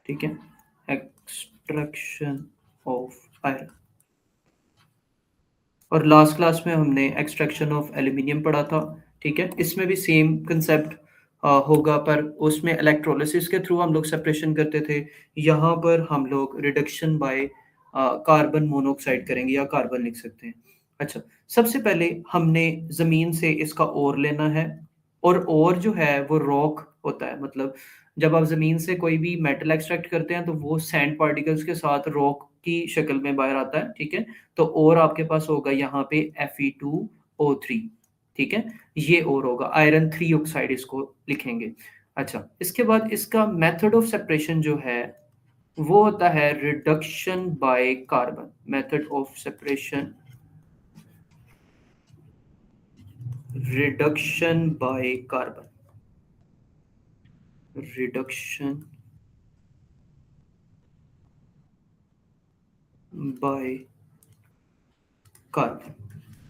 ठीक है, extraction of iron. और लास्ट क्लास में हमने एक्सट्रैक्शन ऑफ एल्यूमिनियम पढ़ा था। ठीक है, इसमें भी सेम कंसेप्ट होगा, पर उसमें इलेक्ट्रोलिसिस के थ्रू हम लोग सेपरेशन करते थे। यहाँ पर हम लोग रिडक्शन बाय कार्बन मोनोऑक्साइड करेंगे, या कार्बन लिख सकते हैं। अच्छा, सबसे पहले हमने ज़मीन से इसका ओर लेना है, और ओर जो है वो रॉक होता है। मतलब जब आप ज़मीन से कोई भी मेटल एक्सट्रैक्ट करते हैं तो वो सैंड पार्टिकल्स के साथ रॉक की शक्ल में बाहर आता है। ठीक है, तो और आपके पास होगा यहाँ पे Fe2O3। ठीक है, ये और होगा आयरन 3 ऑक्साइड, इसको लिखेंगे। अच्छा, इसके बाद इसका मेथड ऑफ सेपरेशन जो है वो होता है reduction by carbon. Method of separation, reduction by carbon, reduction by carbon.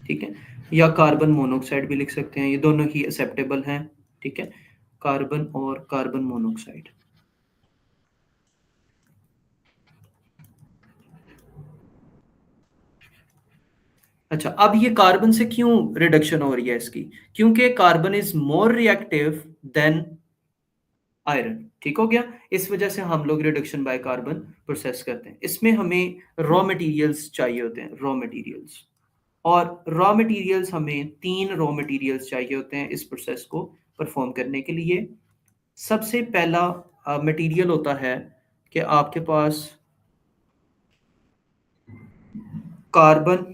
ठीक है, या कार्बन मोनोऑक्साइड भी लिख सकते हैं, ये दोनों ही एक्सेप्टेबल हैं। ठीक है, कार्बन और कार्बन मोनोऑक्साइड। अच्छा, अब ये कार्बन से क्यों रिडक्शन हो रही है इसकी? क्योंकि carbon is more reactive than iron. ठीक हो गया, इस वजह से हम लोग रिडक्शन बाय कार्बन प्रोसेस करते हैं। इसमें हमें रॉ मटेरियल्स चाहिए होते हैं, रॉ मटेरियल्स। और रॉ मटेरियल्स, हमें 3 रॉ मटेरियल्स चाहिए होते हैं इस प्रोसेस को परफॉर्म करने के लिए। सबसे पहला मटेरियल होता है कि आपके पास कार्बन,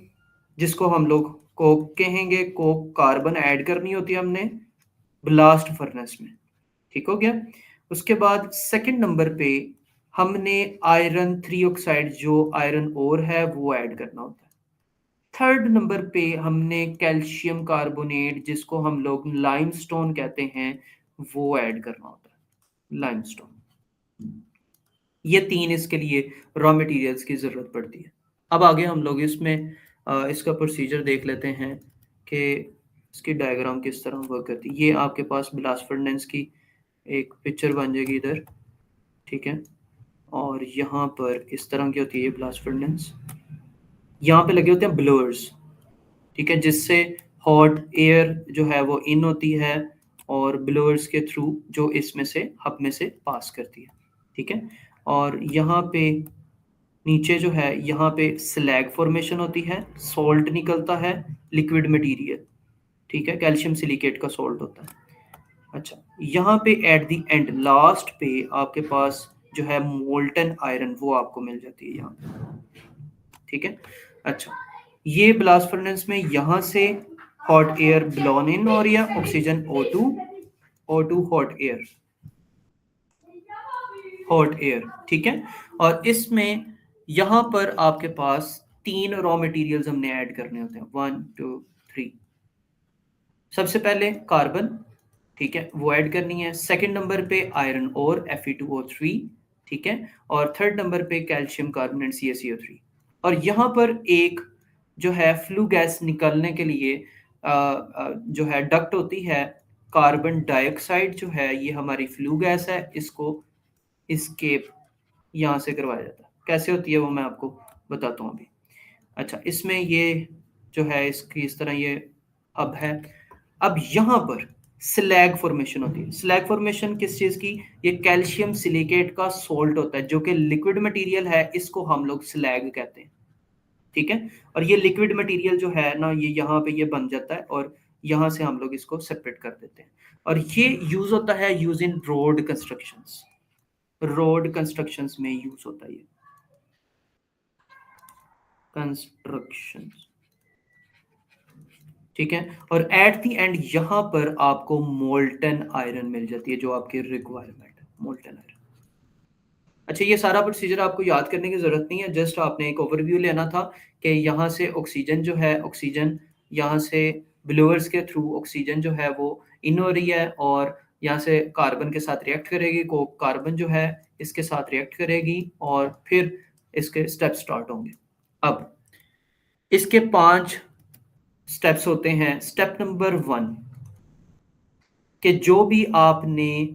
जिसको हम लोग कोक कहेंगे। कोक कार्बन ऐड करनी होती है हमने ब्लास्ट फर्नेस में। ठीक हो गया, उसके बाद सेकंड नंबर पे हमने आयरन 3 ऑक्साइड, जो आयरन ओर है, वो ऐड करना होता है। थर्ड नंबर पे हमने कैल्शियम कार्बोनेट, जिसको हम लोग लाइमस्टोन कहते हैं, वो ऐड करना होता है, लाइमस्टोन। ये 3 इसके लिए रॉ मटेरियल्स की ज़रूरत पड़ती है। अब आगे हम लोग इसमें इसका प्रोसीजर देख लेते हैं कि इसकी डायग्राम किस तरह वर्क करती है। ये आपके पास ब्लास्ट फर्नेस की एक पिक्चर बन जाएगी इधर। ठीक है, और यहाँ पर इस तरह की होती है ये ब्लास्ट फर्नेस। यहाँ पे लगे होते हैं ब्लोअर्स। ठीक है, जिससे हॉट एयर जो है वो इन होती है, और ब्लोअर्स के थ्रू जो इसमें से हब में से पास करती है। ठीक है, और यहाँ पे नीचे जो है, यहाँ पे स्लैग फॉर्मेशन होती है, सॉल्ट निकलता है, लिक्विड मटेरियल। ठीक है, कैल्शियम सिलिकेट का सॉल्ट होता है। अच्छा, यहाँ पे एट द एंड लास्ट पे आपके पास जो है मोल्टन आयरन, वो आपको मिल जाती है यहाँ पे। ठीक है, अच्छा, ये ब्लास्ट फर्नेस में यहाँ से हॉट एयर ब्लोन इन और या oxygen O2 hot air, hot air. ठीक है, और इसमें यहाँ पर आपके पास 3 रॉ मटेरियल्स हमने ऐड करने होते हैं, 1 2 3। सबसे पहले कार्बन, ठीक है, वो ऐड करनी है। सेकंड नंबर पे आयरन और Fe2O3। ठीक है, और थर्ड नंबर पे कैल्शियम कार्बोनेट CaCO3। और यहाँ पर एक जो है फ्लू गैस निकलने के लिए जो है डक्ट होती है। कार्बन डाइऑक्साइड जो है ये हमारी फ्लू गैस है, इसको एस्केप यहाँ से करवाया जाता है। कैसे होती है वो मैं आपको बताता हूँ अभी। अच्छा, इसमें ये जो है इसकी इस तरह ये अब है। अब यहाँ पर स्लैग फॉर्मेशन होती है। स्लैग फॉर्मेशन किस चीज़ की? ये कैल्शियम सिलिकेट का सोल्ट होता है, जो कि लिक्विड मटेरियल है, इसको हम लोग स्लैग कहते हैं। ठीक है, और ये लिक्विड मटेरियल जो है ना, ये यहाँ पे ये बन जाता है, और यहाँ से हम लोग इसको सेपरेट कर देते हैं। और ये यूज होता है use in road constructions, road constructions में यूज होता है ये कंस्ट्रक्शन। ठीक है, और एट द एंड यहाँ पर आपको मोल्टन आयरन मिल जाती है, जो आपकी रिक्वायरमेंट है, मोल्टन आयरन। अच्छा, ये सारा प्रोसीजर आपको याद करने की जरूरत नहीं है, जस्ट आपने एक ओवरव्यू लेना था कि यहाँ से ऑक्सीजन जो है, ऑक्सीजन यहाँ से ब्लोअर्स के थ्रू ऑक्सीजन जो है वो इन हो रही है, और यहाँ से कार्बन के साथ रिएक्ट करेगी, को कार्बन जो है इसके साथ रिएक्ट करेगी, और फिर इसके स्टेप स्टार्ट होंगे। अब इसके 5 स्टेप्स होते हैं। स्टेप नंबर 1 कि जो भी आपने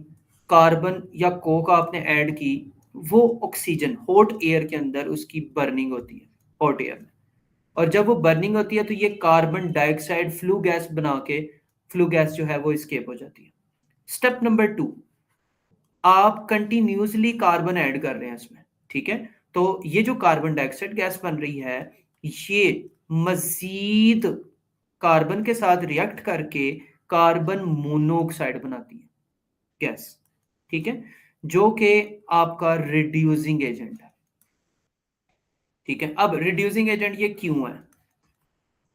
कार्बन या कोक आपने ऐड की, वो ऑक्सीजन हॉट एयर के अंदर उसकी बर्निंग होती है, हॉट एयर में। और जब वो बर्निंग होती है तो ये कार्बन डाइऑक्साइड फ्लू गैस बना के, फ्लू गैस जो है वो स्केप हो जाती है। स्टेप नंबर 2, आप कंटिन्यूसली कार्बन ऐड कर रहे हैं इसमें, ठीक है। तो ये जो कार्बन डाइऑक्साइड गैस बन रही है, ये मजीद कार्बन के साथ रिएक्ट करके कार्बन मोनोऑक्साइड बनाती है गैस, ठीक है, जो कि आपका रिड्यूसिंग एजेंट है, ठीक है। अब रिड्यूसिंग एजेंट ये क्यों है,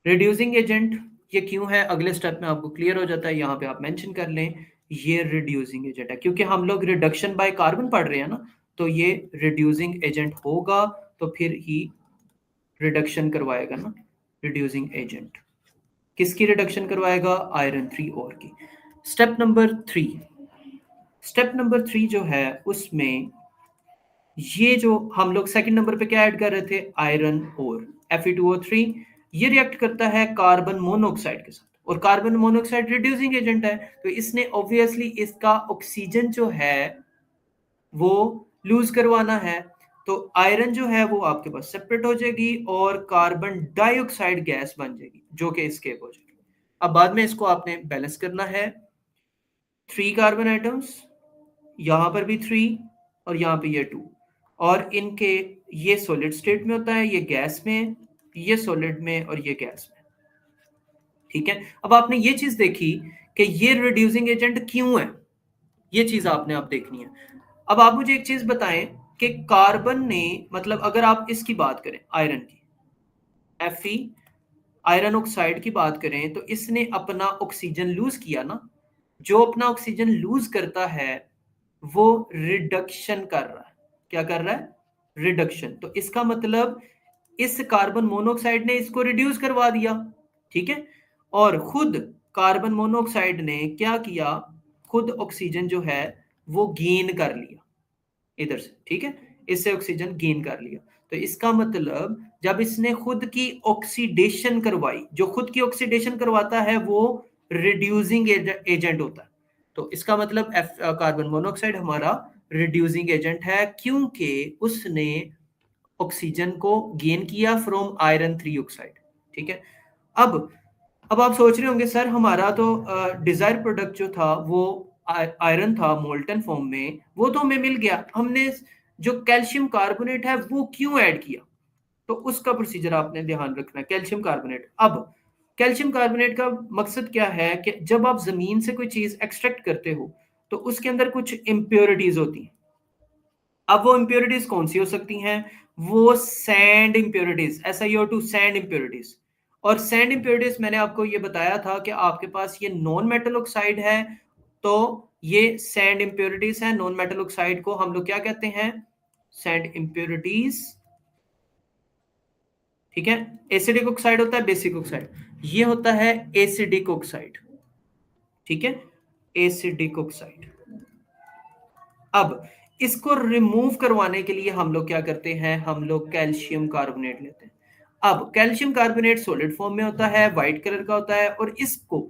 रिड्यूसिंग एजेंट ये क्यों है, अगले स्टेप में आपको क्लियर हो जाता है, यहां पे आप मेंशन कर लें ये रिड्यूसिंग एजेंट है, क्योंकि हम लोग रिडक्शन बाय कार्बन पढ़ रहे हैं ना, तो ये रिड्यूसिंग एजेंट होगा, तो फिर ही रिडक्शन करवाएगा ना, रिड्यूसिंग एजेंट किसकी रिडक्शन करवाएगा, आयरन 3 ओर की। स्टेप नंबर 3, स्टेप नंबर 3 जो है उसमें ये जो हम लोग सेकंड नंबर पे क्या ऐड कर रहे थे, आयरन और Fe2O3, ये रिएक्ट करता है कार्बन मोनोऑक्साइड के साथ, और कार्बन मोनोऑक्साइड रिड्यूसिंग एजेंट है, तो इसने ऑब्वियसली इसका ऑक्सीजन जो है वो लूज करवाना है, तो आयरन जो है वो आपके पास सेपरेट हो जाएगी और कार्बन डाइऑक्साइड गैस बन जाएगी जो कि एस्केप हो जाएगी। अब बाद में इसको आपने बैलेंस करना है, 3 कार्बन एटम्स, यहां पर भी 3 और यहां पे ये 2, और इनके ये सॉलिड स्टेट में होता है, ये गैस में, ये सॉलिड में और ये गैस में, ठीक है। अब आपने ये चीज देखी कि ये रिड्यूसिंग एजेंट क्यों है, ये चीज आपने अब देखनी है। अब आप मुझे एक चीज बताएं कि कार्बन ने, मतलब अगर आप इसकी बात करें आयरन की, Fe आयरन ऑक्साइड की बात करें, तो इसने अपना ऑक्सीजन लूज किया ना, जो अपना ऑक्सीजन लूज करता है वो रिडक्शन कर रहा है, क्या कर रहा है, रिडक्शन। तो इसका मतलब इस कार्बन मोनोऑक्साइड ने इसको रिड्यूस करवा दिया, ठीक है, और खुद कार्बन मोनोऑक्साइड ने क्या किया, खुद ऑक्सीजन जो है वो गेन कर लिया इधर से, ठीक है, इससे ऑक्सीजन गेन कर लिया। तो इसका मतलब जब इसने खुद की ऑक्सीडेशन करवाई, जो खुद की ऑक्सीडेशन करवाता है वो रिड्यूसिंग एजेंट होता है, तो इसका मतलब कार्बन मोनोऑक्साइड हमारा रिड्यूसिंग एजेंट है, क्योंकि उसने ऑक्सीजन को गेन किया फ्रॉम आयरन 3 ऑक्साइड, ठीक है। अब अब आप सोच रहे होंगे सर हमारा तो डिजायर प्रोडक्ट जो था वो आयरन था मोल्टन फॉर्म में, वो तो हमें मिल गया, हमने जो कैल्शियम कार्बोनेट है वो क्यों ऐड किया, तो उसका प्रोसीजर आपने ध्यान रखना है। कैल्शियम कार्बोनेट, अब कैल्शियम कार्बोनेट का मकसद क्या है कि जब आप जमीन से कोई चीज एक्सट्रैक्ट करते हो तो उसके अंदर कुछ इंप्योरिटीज होती हैं। अब वो इंप्योरिटीज कौन सी हो सकती हैं, वो sand impurities, SiO2 sand impurities. और सैंड इंप्योरिटीज मैंने आपको ये बताया था कि आपके पास ये नॉन मेटल ऑक्साइड है, तो ये सैंड इंप्योरिटीज है, नॉन मेटल ऑक्साइड को हम लोग क्या कहते हैं, सैंड इंप्योरिटीज, ठीक है। एसिडिक ऑक्साइड होता है, बेसिक ऑक्साइड, ये होता है एसिडिक ऑक्साइड, ठीक है, एसिडिक ऑक्साइड। अब इसको रिमूव करवाने के लिए हम लोग क्या करते हैं, हम लोग कैल्शियम कार्बोनेट लेते हैं। अब कैल्शियम कार्बोनेट सॉलिड फॉर्म में होता है, व्हाइट कलर का होता है, और इसको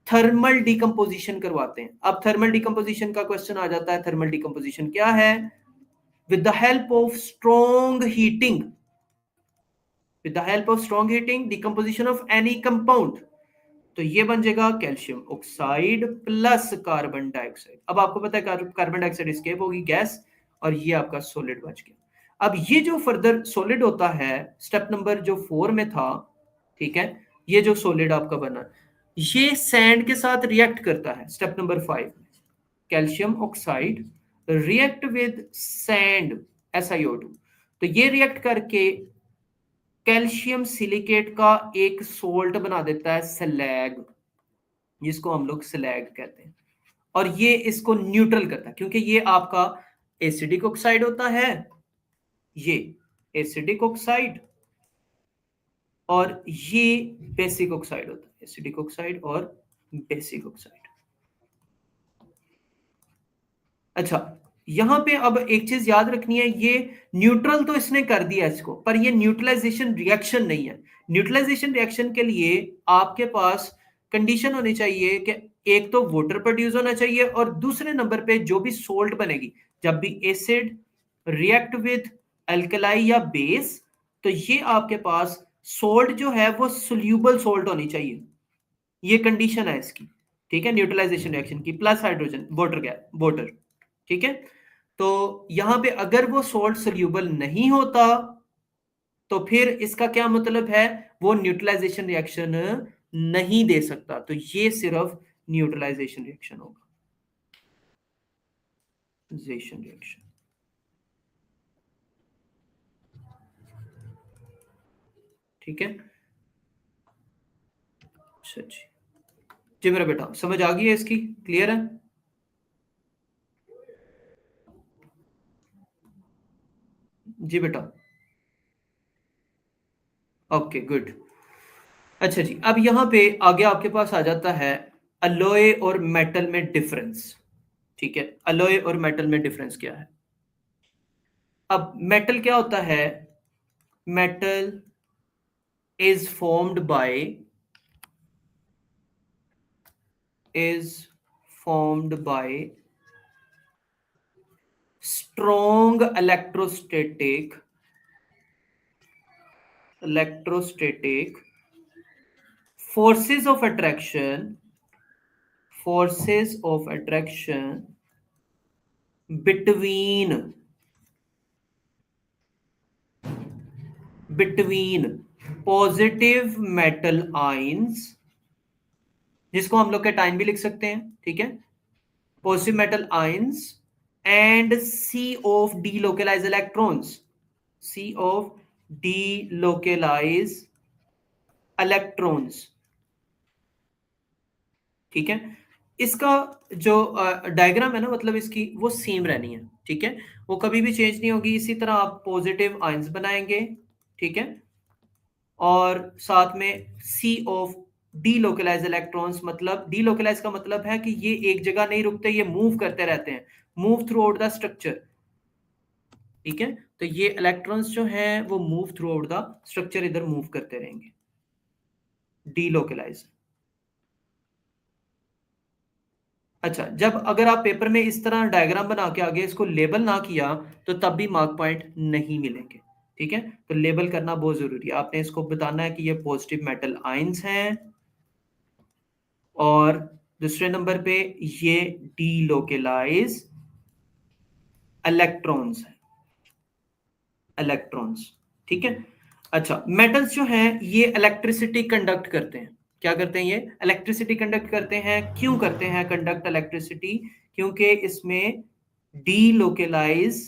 थर्मल डिकम्पोजिशन करवाते हैं। अब थर्मल डिकम्पोजिशन का क्वेश्चन आ जाता है, थर्मल डिकम्पोजिशन क्या है, with the help of strong heating, with the help of strong heating decomposition of any compound, तो ये बन जाएगा calcium oxide plus carbon dioxide. अब आपको पता है कार्बन डाइऑक्साइड एस्केप होगी गैस, और ये आपका सॉलिड बच गया। अब ये जो फर्दर सॉलिड होता है स्टेप नंबर जो 4 में था, ठीक है, ये जो सॉलिड आपका बना ये सैंड के साथ रिएक्ट करता है स्टेप नंबर 5 में, calcium oxide react with sand SiO2, तो ये रिएक्ट करके कैल्शियम सिलिकेट का एक सोल्ट बना देता है स्लैग, जिसको हम लोग स्लैग कहते हैं, और ये इसको न्यूट्रल करता है, क्योंकि ये आपका एसिडिक ऑक्साइड होता है, ये एसिडिक ऑक्साइड, और ये बेसिक ऑक्साइड होता है, एसिडिक ऑक्साइड और बेसिक ऑक्साइड। अच्छा, यहां पे अब एक चीज याद रखनी है, ये न्यूट्रल तो इसने कर दिया इसको, पर ये न्यूट्रलाइजेशन रिएक्शन नहीं है। न्यूट्रलाइजेशन रिएक्शन के लिए आपके पास कंडीशन होनी चाहिए कि एक तो वाटर प्रोड्यूस होना चाहिए, और दूसरे नंबर पे जो भी सोल्ट बनेगी, जब भी एसिड रिएक्ट विद अल्कलाई या बेस, तो ये आपके पास सोल्ट जो है वो सोल्यूबल सोल्ट होनी चाहिए, ये कंडीशन है इसकी, ठीक है, न्यूट्रलाइजेशन रिएक्शन की, plus hydrogen water gas water, ठीक है। तो यहां पे अगर वो सोल्ट सोल्यूबल नहीं होता तो फिर इसका क्या मतलब है, वो न्यूट्रलाइजेशन रिएक्शन नहीं दे सकता, तो ये सिर्फ न्यूट्रलाइजेशन रिएक्शन होगा, रिएक्शन, ठीक है। अच्छा जी, जी मेरा बेटा समझ आ गई है इसकी, क्लियर है? जी बेटा, ओके गुड। अच्छा जी, अब यहां पे आगे आपके पास आ जाता है अलॉय और मेटल में डिफरेंस, ठीक है। अलॉय और मेटल में डिफरेंस क्या है? अब मेटल क्या होता है? Metal is formed by, is formed by strong electrostatic forces of attraction, forces of attraction between positive metal ions, जिसको हम लोग कैटाइन भी लिख सकते हैं, ठीक है, positive metal ions and sea of delocalise electrons, sea of delocalise electrons, ठीक है। इसका जो डायग्राम है ना, मतलब इसकी वो सेम रहनी है, ठीक है, वो कभी भी चेंज नहीं होगी। इसी तरह आप पॉजिटिव आयंस बनाएंगे, ठीक है, और साथ में सी ऑफ डीलोकलाइज इलेक्ट्रॉन्स, मतलब डीलोकलाइज का मतलब है कि ये एक जगह नहीं रुकते, ये मूव करते रहते हैं, move throughout the structure, ठीक है। तो ये इलेक्ट्रॉन्स जो हैं वो move throughout the structure, इधर मूव करते रहेंगे, डीलोकलाइज। अच्छा, जब अगर आप पेपर में इस तरह डायग्राम बना के आगे इसको लेबल ना किया तो तब भी मार्क पॉइंट नहीं मिलेंगे, ठीक है। तो लेबल करना बहुत जरूरी है, आपने इसको बताना है कि ये पॉजिटिव मेटल आयंस हैं, और दूसरे नंबर पे ये डीलोकलाइज इलेक्ट्रॉन्स हैं, इलेक्ट्रॉन्स, ठीक है। अच्छा, मेटल्स जो हैं ये इलेक्ट्रिसिटी कंडक्ट करते हैं, क्या करते हैं, ये इलेक्ट्रिसिटी कंडक्ट करते हैं। क्यों करते हैं कंडक्ट इलेक्ट्रिसिटी? क्योंकि इसमें डीलोकलाइज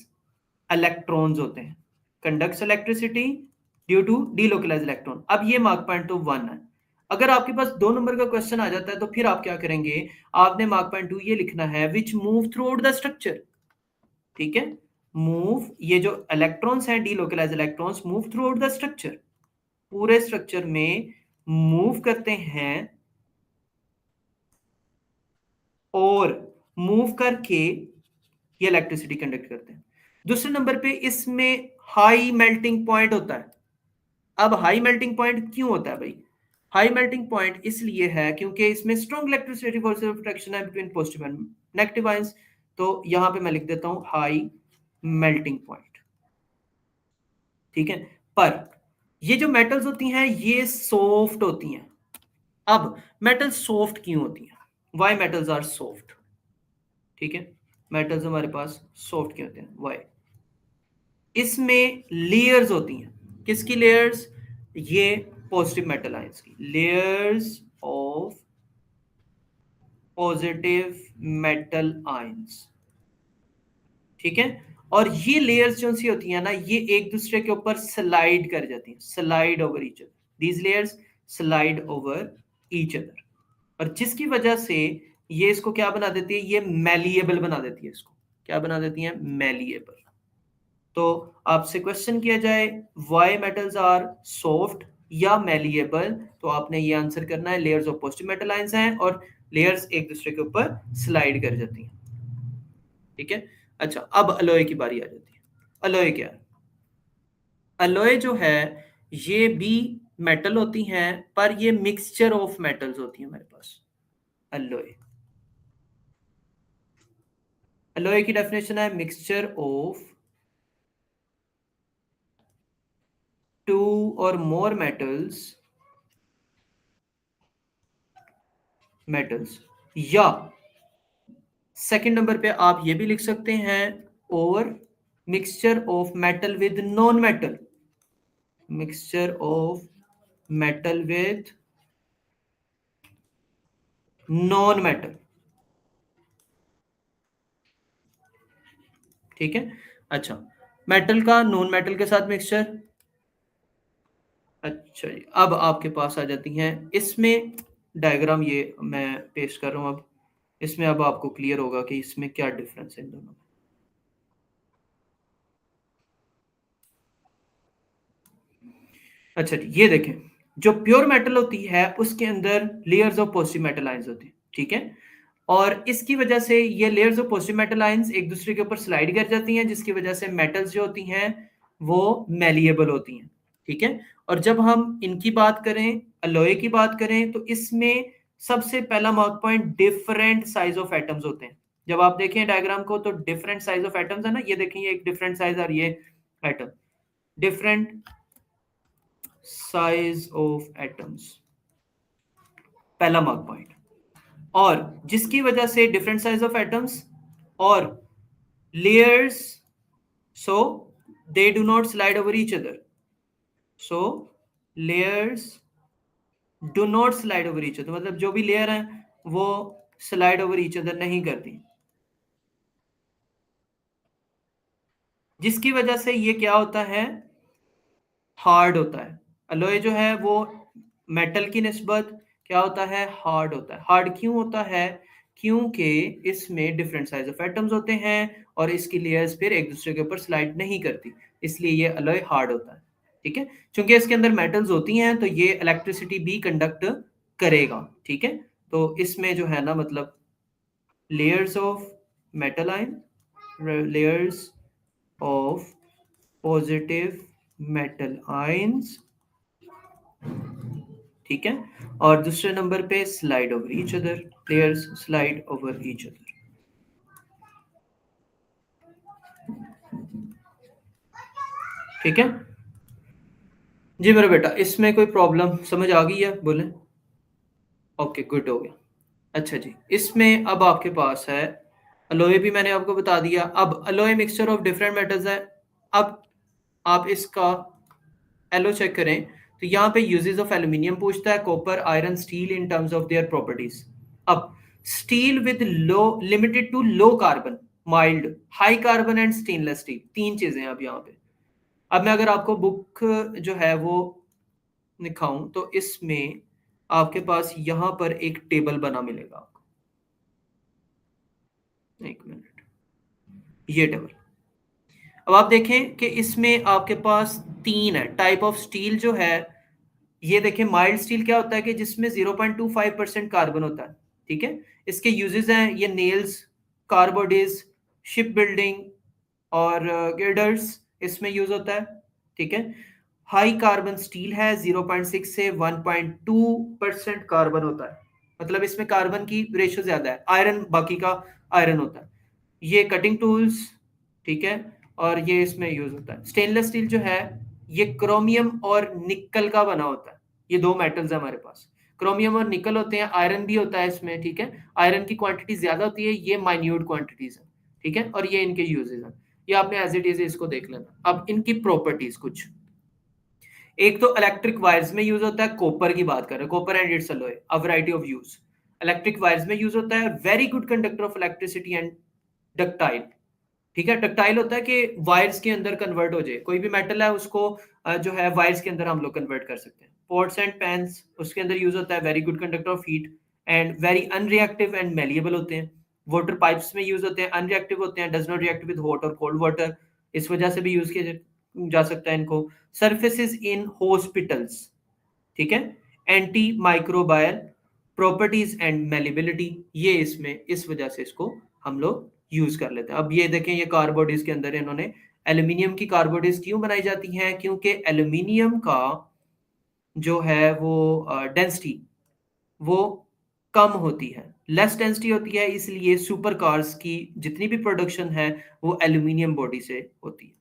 इलेक्ट्रॉन्स होते हैं, conducts electricity due to delocalise electron. अब ये मार्क पॉइंट तो 1 है। अगर आपके पास 2 नंबर का क्वेश्चन आ जाता है तो फिर आप क्या करेंगे, आपने मार्क पॉइंट 2 ये लिखना है, which move throughout the structure, ठीक है। मूव, ये जो इलेक्ट्रॉन्स हैं delocalise electrons move throughout the structure, पूरे स्ट्रक्चर में मूव करते हैं, और मूव करके ये इलेक्ट्रिसिटी कंडक्ट करते हैं। दूसरे नंबर पे इसमें हाई मेल्टिंग पॉइंट होता है। अब हाई मेल्टिंग पॉइंट क्यों होता है भाई? हाई मेल्टिंग पॉइंट इसलिए है क्योंकि इसमें strong electrostatic force of attraction है between positive and negative ions. तो यहां पे मैं लिख देता हूं हाई मेल्टिंग पॉइंट, ठीक है। पर ये जो मेटल्स होती हैं ये सॉफ्ट होती हैं। अब मेटल सॉफ्ट क्यों होती हैं? वाई मेटल्स आर सॉफ्ट, ठीक है, मेटल्स हमारे पास सॉफ्ट क्यों होते हैं, वाई? इसमें लेयर्स होती हैं, किसकी लेयर्स? ये पॉजिटिव मेटल आयंस की layers of positive metal ions, ठीक है। और ये लेयर्स जो सी होती है ना, ये एक दूसरे के ऊपर स्लाइड कर जाती हैं, slide over each other, these layers slide over each other, और जिसकी वजह से ये इसको क्या बना देती है, ये मैलिएबल बना देती है, इसको क्या बना देती है, मैलिएबल। तो आपसे क्वेश्चन किया जाए वाई मेटल्स आर सॉफ्ट या मैलिएबल, तो आपने ये आंसर करना है layers of positive metal ions हैं और लेयर्स एक दूसरे के ऊपर स्लाइड कर जाती हैं, ठीक है। अच्छा, अब अलॉय की बारी आ जाती है। अलॉय क्या है? अलॉय जो है ये भी मेटल होती हैं, पर ये मिक्सचर ऑफ मेटल्स होती है हमारे पास। अलॉय, अलॉय की डेफिनेशन है mixture of or more metals, या सेकंड नंबर पे आप ये भी लिख सकते हैं, और mixture of metal with non metal, mixture of metal with non metal. ठीक है, अच्छा, मेटल का नॉन मेटल के साथ मिक्सचर। अच्छा जी, अब आपके पास आ जाती हैं इसमें डायग्राम, ये मैं पेस्ट कर रहा हूं अब, इसमें अब आपको क्लियर होगा कि इसमें क्या डिफरेंस है इन दोनों में। अच्छा जी, ये देखें, जो प्योर मेटल होती है उसके अंदर layers of positive metal ions होती है, ठीक है, और इसकी वजह से ये layers of positive metal ions एक दूसरे के ऊपर स्लाइड कर जाती हैं, जिसकी वजह से मेटल्स जो होती हैं वो मैलिएबल होती हैं, ठीक है। और जब हम इनकी बात करें, अलॉय की बात करें, तो इसमें सबसे पहला mark point different size of atoms होते हैं। जब आप देखें डायग्राम को तो डिफरेंट साइज ऑफ एटम्स है ना, ये देखें, ये एक डिफरेंट साइज और ये atom, different size of atoms, पहला मार्क पॉइंट। और जिसकी वजह से डिफरेंट साइज ऑफ एटम्स और layers, so they do not slide over each other, so layers do not slide over each other, मतलब जो भी लेयर है वो स्लाइड ओवर ईच अदर नहीं करती, जिसकी वजह से ये क्या होता है, हार्ड होता है। अलॉय जो है वो मेटल की निस्बत क्या होता है, हार्ड होता है। हार्ड क्यों होता है, क्योंकि इसमें डिफरेंट साइज ऑफ एटम्स होते हैं और इसकी लेयर्स फिर एक दूसरे के ऊपर स्लाइड नहीं करती, इसलिए ये अलॉय हार्ड होता है, ठीक है। क्योंकि इसके अंदर मेटल्स होती हैं तो ये इलेक्ट्रिसिटी भी कंडक्ट करेगा, ठीक है। तो इसमें जो है ना, मतलब layers of metal ion, layers of positive metal ions, ठीक है, और दूसरे नंबर पे slide over each other, layers slide over each other, ठीक है जी मेरा बेटा। इसमें कोई प्रॉब्लम समझ आ गई है, बोले? ओके, गुड हो गया। अच्छा जी, इसमें अब आपके पास है अलॉय, भी मैंने आपको बता दिया। अब alloy mixture of different metals है। अब आप इसका एलो चेक करें तो यहाँ पे यूजेस ऑफ एल्यूमिनियम पूछता है, copper, iron, steel in terms of their properties. अब steel with low, limited to low carbon, mild, high carbon and stainless steel, तीन चीजें अब यहाँ पे। अब मैं अगर आपको बुक जो है वो दिखाऊं तो इसमें आपके पास यहाँ पर एक टेबल बना मिलेगा आपको, एक मिनट, ये टेबल। अब आप देखें कि इसमें आपके पास तीन है टाइप ऑफ स्टील जो है। ये देखें, माइल्ड स्टील क्या होता है कि जिसमें 0.25% कार्बन होता है, ठीक है। इसके यूजेस हैं, ये नेल्स, कारबोर्डेज, शिप बिल्डिंग और गिल्डर्स, इसमें यूज होता है, ठीक है। हाई कार्बन स्टील है, 0.6 से 1.2% कार्बन होता है, मतलब इसमें कार्बन की रेशियो ज्यादा है। आयरन, बाकी का आयरन होता है। ये कटिंग टूल्स, ठीक है, और ये इसमें यूज होता है। स्टेनलेस स्टील जो है ये क्रोमियम और निकल का बना होता है। ये दो मेटल्स है हमारे पास, क्रोमियम और निकल होते हैं, आयरन भी होता है इसमें, ठीक है। आयरन की क्वांटिटी ज्यादा होती है, ये माइन्यूट क्वांटिटीज है, ठीक है, और ये इनके यूजेस हैं। ये आपने एज इट इज इसको देख लेना। अब इनकी प्रॉपर्टीज कुछ, एक तो इलेक्ट्रिक वायर्स में यूज होता है, कॉपर की बात कर रहे हैं, copper and it's alloy, a variety of use. Electric wires में यूज होता है, very good conductor of electricity and ductile, ठीक है। डक्टाइल होता है कि वायर्स के अंदर कन्वर्ट हो जाए, कोई भी मेटल है उसको जो है वायर्स के अंदर हम लोग कन्वर्ट कर सकते हैं। पॉट्स एंड पैन्स, उसके अंदर यूज होता है, very good conductor of heat and very unreactive and malleable होते हैं। वाटर पाइप्स में यूज होते हैं, अनरिएक्टिव होते हैं, does not react with hot और कोल्ड वाटर, इस वजह से भी यूज किया जा सकता है इनको। सर्फेसिस इन हॉस्पिटल्स, ठीक है, anti microbial properties and malleability, ये इसमें इस वजह से इसको हम लोग यूज कर लेते हैं। अब ये देखें, ये कार्बोडिस के अंदर इन्होंने एल्यूमिनियम की कार्बोडिस क्यों बनाई जाती हैं, क्योंकि एल्यूमिनियम का जो है वो डेंसिटी वो कम होती है, लेस डेंसिटी होती है, इसलिए सुपर कार्स की जितनी भी प्रोडक्शन है वो एल्यूमिनियम बॉडी से होती है।